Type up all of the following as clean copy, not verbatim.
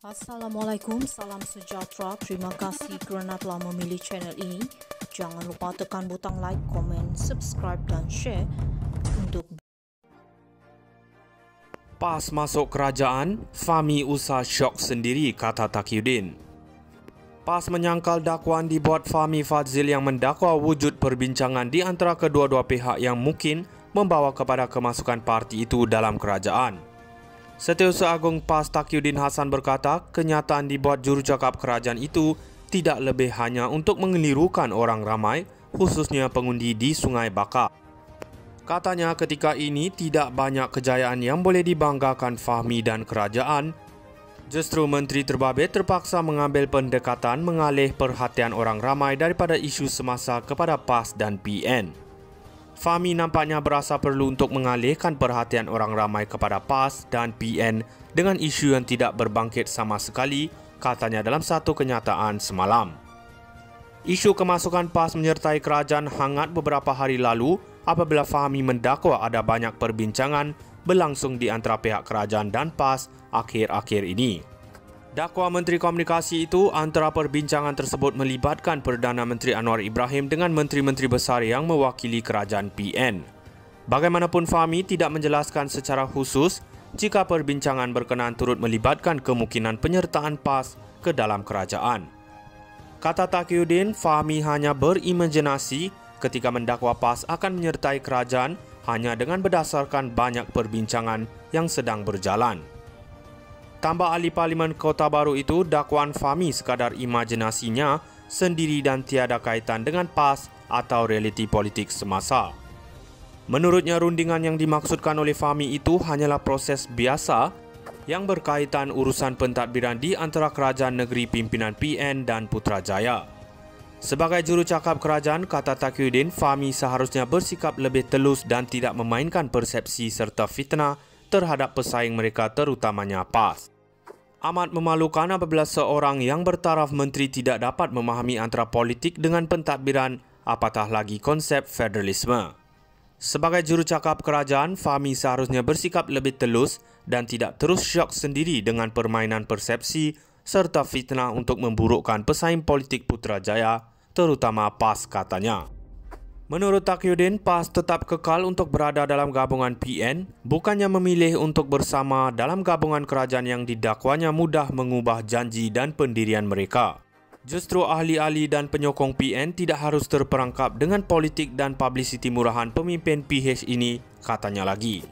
Assalamualaikum, salam sejahtera. Terima kasih kerana telah memilih channel ini. Jangan lupa tekan butang like, komen, subscribe dan share untuk PAS masuk kerajaan, Fahmi usah syok sendiri, kata Taqiyuddin. PAS menyangkal dakwaan dibuat Fahmi Fadzil yang mendakwa wujud perbincangan di antara kedua-dua pihak yang mungkin membawa kepada kemasukan parti itu dalam kerajaan. Setiausaha Agung PAS Taqiyuddin Hasan berkata, kenyataan dibuat jurucakap kerajaan itu tidak lebih hanya untuk mengelirukan orang ramai, khususnya pengundi di Sungai Bakar. Katanya ketika ini tidak banyak kejayaan yang boleh dibanggakan Fahmi dan kerajaan. Justru Menteri Terbabit terpaksa mengambil pendekatan mengalih perhatian orang ramai daripada isu semasa kepada PAS dan PN. Fahmi nampaknya berasa perlu untuk mengalihkan perhatian orang ramai kepada PAS dan PN dengan isu yang tidak berbangkit sama sekali, katanya dalam satu kenyataan semalam. Isu kemasukan PAS menyertai kerajaan hangat beberapa hari lalu apabila Fahmi mendakwa ada banyak perbincangan berlangsung di antara pihak kerajaan dan PAS akhir-akhir ini. Dakwa Menteri Komunikasi itu antara perbincangan tersebut melibatkan Perdana Menteri Anwar Ibrahim dengan menteri-menteri besar yang mewakili kerajaan PN. Bagaimanapun Fahmi tidak menjelaskan secara khusus jika perbincangan berkenaan turut melibatkan kemungkinan penyertaan PAS ke dalam kerajaan. Kata Taqiyuddin, Fahmi hanya berimajinasi ketika mendakwa PAS akan menyertai kerajaan hanya dengan berdasarkan banyak perbincangan yang sedang berjalan. Tambah ahli Parlimen Kota Baru itu, dakwaan Fahmi sekadar imajinasinya sendiri dan tiada kaitan dengan PAS atau realiti politik semasa. Menurutnya, rundingan yang dimaksudkan oleh Fahmi itu hanyalah proses biasa yang berkaitan urusan pentadbiran di antara kerajaan negeri pimpinan PN dan Putrajaya. Sebagai jurucakap kerajaan, kata Taqiyuddin, Fahmi seharusnya bersikap lebih telus dan tidak memainkan persepsi serta fitnah terhadap pesaing mereka terutamanya PAS. Amat memalukan apabila seorang yang bertaraf menteri tidak dapat memahami antara politik dengan pentadbiran, apatah lagi konsep federalisme. Sebagai jurucakap kerajaan, Fahmi seharusnya bersikap lebih telus dan tidak terus syok sendiri dengan permainan persepsi serta fitnah untuk memburukkan pesaing politik Putrajaya, terutama PAS, katanya. Menurut Taqiyuddin, PAS tetap kekal untuk berada dalam gabungan PN, bukannya memilih untuk bersama dalam gabungan kerajaan yang didakwanya mudah mengubah janji dan pendirian mereka. Justru ahli-ahli dan penyokong PN tidak harus terperangkap dengan politik dan publicity murahan pemimpin PH ini, katanya lagi.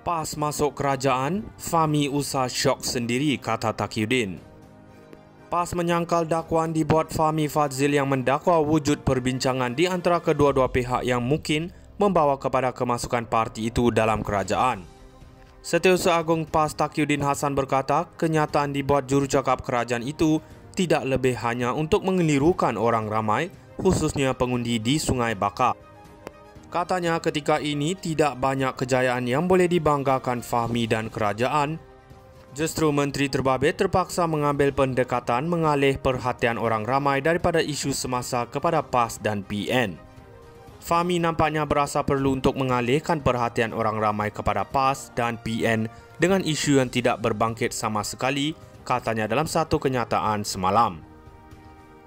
PAS masuk kerajaan, Fahmi usah syok sendiri, kata Taqiyuddin. PAS menyangkal dakwaan dibuat Fahmi Fadzil yang mendakwa wujud perbincangan di antara kedua-dua pihak yang mungkin membawa kepada kemasukan parti itu dalam kerajaan. Setiausaha Agung PAS Taqiyuddin Hasan berkata, kenyataan dibuat jurucakap kerajaan itu tidak lebih hanya untuk mengelirukan orang ramai, khususnya pengundi di Sungai Bakar. Katanya ketika ini tidak banyak kejayaan yang boleh dibanggakan Fahmi dan kerajaan. Justru Menteri Terbabit terpaksa mengambil pendekatan mengalih perhatian orang ramai daripada isu semasa kepada PAS dan PN. Fahmi nampaknya berasa perlu untuk mengalihkan perhatian orang ramai kepada PAS dan PN dengan isu yang tidak berbangkit sama sekali, katanya dalam satu kenyataan semalam.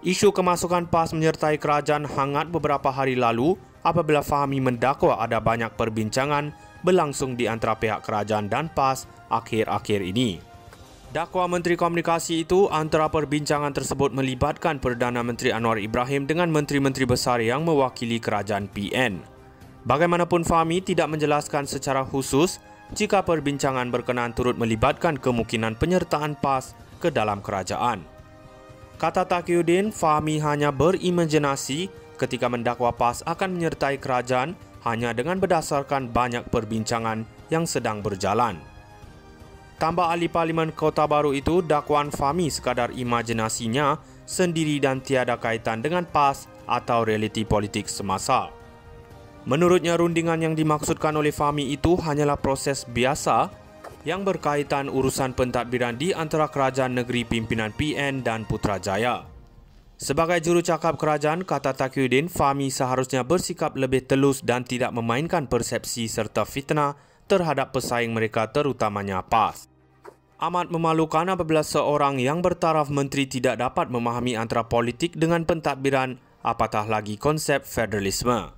Isu kemasukan PAS menyertai kerajaan hangat beberapa hari lalu apabila Fahmi mendakwa ada banyak perbincangan berlangsung di antara pihak kerajaan dan PAS akhir-akhir ini. Dakwa Menteri Komunikasi itu antara perbincangan tersebut melibatkan Perdana Menteri Anwar Ibrahim dengan menteri-menteri besar yang mewakili kerajaan PN. Bagaimanapun Fahmi tidak menjelaskan secara khusus jika perbincangan berkenaan turut melibatkan kemungkinan penyertaan PAS ke dalam kerajaan. Kata Taqiyuddin, Fahmi hanya berimajinasi ketika mendakwa PAS akan menyertai kerajaan hanya dengan berdasarkan banyak perbincangan yang sedang berjalan. Tambah ahli Parlimen Kota Baru itu, dakwaan Fahmi sekadar imajinasinya sendiri dan tiada kaitan dengan PAS atau realiti politik semasa. Menurutnya, rundingan yang dimaksudkan oleh Fahmi itu hanyalah proses biasa yang berkaitan urusan pentadbiran di antara kerajaan negeri pimpinan PN dan Putrajaya. Sebagai jurucakap kerajaan, kata Taqiyuddin, Fahmi seharusnya bersikap lebih telus dan tidak memainkan persepsi serta fitnah terhadap pesaing mereka terutamanya PAS. Amat memalukan apabila seorang yang bertaraf menteri tidak dapat memahami antara politik dengan pentadbiran, apatah lagi konsep federalisme.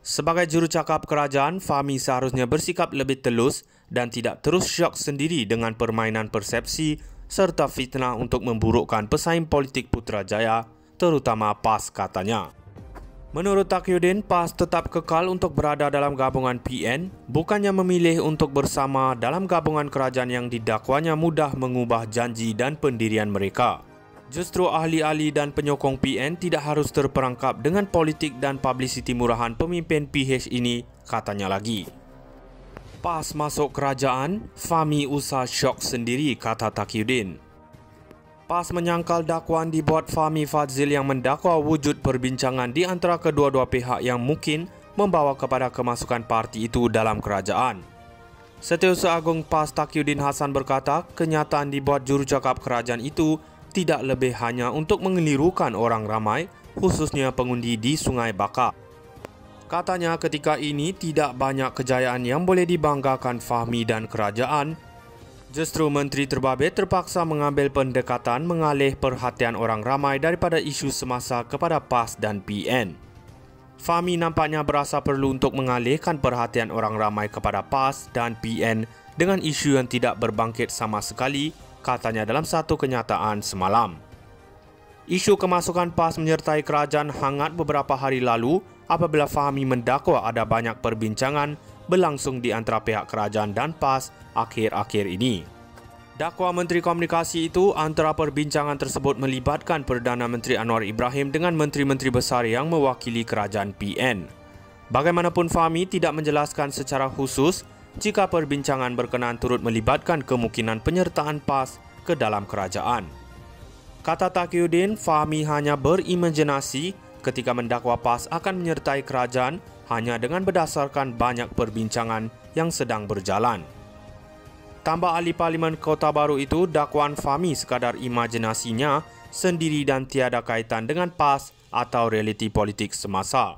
Sebagai jurucakap kerajaan, Fahmi seharusnya bersikap lebih telus dan tidak terus syok sendiri dengan permainan persepsi serta fitnah untuk memburukkan pesaing politik Putrajaya, terutama PAS, katanya. Menurut Taqiyuddin, PAS tetap kekal untuk berada dalam gabungan PN, bukannya memilih untuk bersama dalam gabungan kerajaan yang didakwanya mudah mengubah janji dan pendirian mereka. Justru ahli-ahli dan penyokong PN tidak harus terperangkap dengan politik dan publicity murahan pemimpin PH ini, katanya lagi. PAS masuk kerajaan, Fahmi usah syok sendiri, kata Taqiyuddin. PAS menyangkal dakwaan dibuat Fahmi Fadzil yang mendakwa wujud perbincangan di antara kedua-dua pihak yang mungkin membawa kepada kemasukan parti itu dalam kerajaan. Setiausaha Agung PAS Taqiyuddin Hasan berkata, kenyataan dibuat jurucakap kerajaan itu tidak lebih hanya untuk mengelirukan orang ramai, khususnya pengundi di Sungai Bakar. Katanya ketika ini tidak banyak kejayaan yang boleh dibanggakan Fahmi dan kerajaan. Justru Menteri Terbabit terpaksa mengambil pendekatan mengalih perhatian orang ramai daripada isu semasa kepada PAS dan PN. Fahmi nampaknya berasa perlu untuk mengalihkan perhatian orang ramai kepada PAS dan PN dengan isu yang tidak berbangkit sama sekali, katanya dalam satu kenyataan semalam. Isu kemasukan PAS menyertai kerajaan hangat beberapa hari lalu apabila Fahmi mendakwa ada banyak perbincangan berlangsung di antara pihak kerajaan dan PAS akhir-akhir ini. Dakwa Menteri Komunikasi itu, antara perbincangan tersebut melibatkan Perdana Menteri Anwar Ibrahim dengan menteri-menteri besar yang mewakili kerajaan PN. Bagaimanapun Fahmi tidak menjelaskan secara khusus jika perbincangan berkenaan turut melibatkan kemungkinan penyertaan PAS ke dalam kerajaan. Kata Taqiyuddin, Fahmi hanya berimajinasi ketika mendakwa PAS akan menyertai kerajaan hanya dengan berdasarkan banyak perbincangan yang sedang berjalan. Tambah ahli Parlimen Kota Baru itu, dakwaan Fahmi sekadar imajinasinya sendiri dan tiada kaitan dengan PAS atau realiti politik semasa.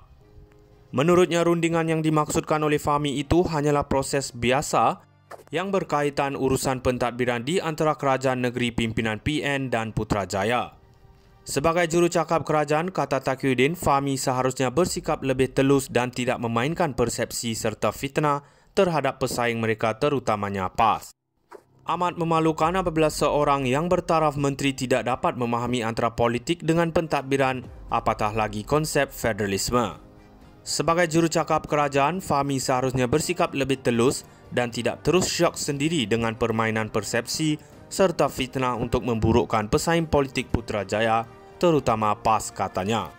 Menurutnya, rundingan yang dimaksudkan oleh Fahmi itu hanyalah proses biasa yang berkaitan urusan pentadbiran di antara kerajaan negeri pimpinan PN dan Putrajaya. Sebagai jurucakap kerajaan, kata Taqiyuddin, Fahmi seharusnya bersikap lebih telus dan tidak memainkan persepsi serta fitnah terhadap pesaing mereka, terutamanya PAS. Amat memalukan apabila seorang yang bertaraf menteri tidak dapat memahami antara politik dengan pentadbiran, apatah lagi konsep federalisme. Sebagai jurucakap kerajaan, Fahmi seharusnya bersikap lebih telus dan tidak terus syok sendiri dengan permainan persepsi serta fitnah untuk memburukkan pesaing politik Putrajaya, terutama PAS, katanya.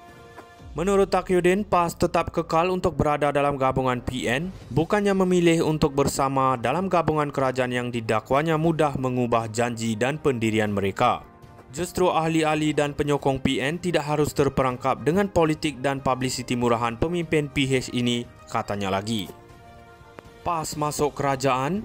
Menurut Taqiyuddin, PAS tetap kekal untuk berada dalam gabungan PN, bukannya memilih untuk bersama dalam gabungan kerajaan yang didakwanya mudah mengubah janji dan pendirian mereka. Justru ahli-ahli dan penyokong PN tidak harus terperangkap dengan politik dan publicity murahan pemimpin PH ini, katanya lagi. PAS masuk kerajaan.